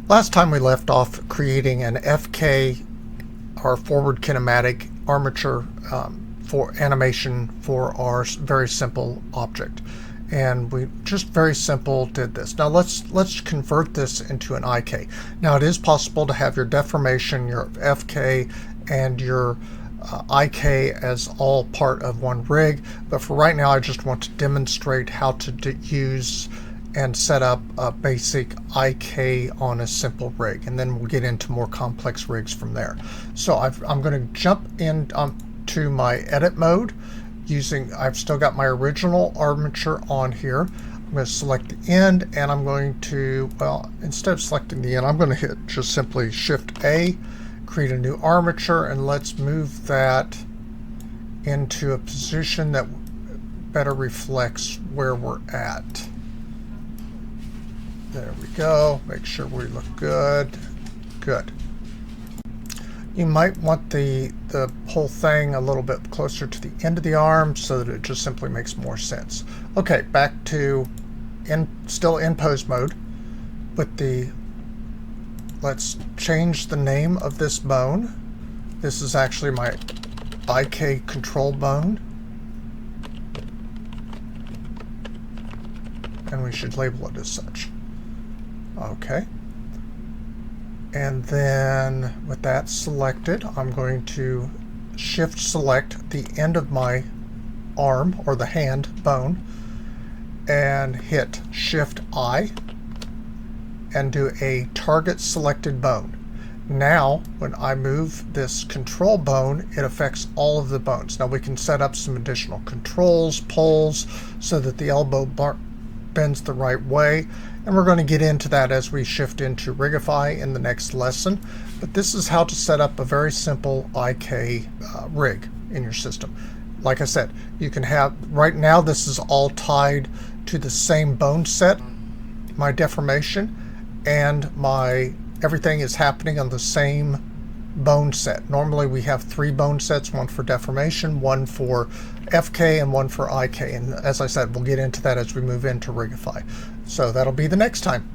Last time we left off creating an FK or forward kinematic armature for animation for our very simple object, and we just very simple did this. Now let's convert this into an IK. Now it is possible to have your deformation, your FK, and your IK as all part of one rig, but for right now I just want to demonstrate how to use and set up a basic IK on a simple rig, and then we'll get into more complex rigs from there. So I'm going to jump in to my edit mode using, I've still got my original armature on here. I'm going to select the end, and I'm going to, well, instead of selecting the end, I'm going to hit just simply Shift A, create a new armature, and let's move that into a position that better reflects where we're at. There we go. Make sure we look good. Good. You might want the whole thing a little bit closer to the end of the arm so that it just simply makes more sense. Okay, back to still in pose mode. Let's change the name of this bone. This is actually my IK control bone. And we should label it as such. Okay, and then with that selected, I'm going to shift select the end of my arm or the hand bone and hit Shift I and do a target selected bone. Now when I move this control bone, it affects all of the bones. Now we can set up some additional controls, pulls, so that the elbow bends the right way, and we're going to get into that as we shift into Rigify in the next lesson. But this is how to set up a very simple IK rig in your system. Like I said, you can have, right now this is all tied to the same bone set, my deformation, and my everything is happening on the same bone set. Normally we have 3 bone sets, one for deformation, one for FK, and one for IK. And as I said, we'll get into that as we move into Rigify. So that'll be the next time.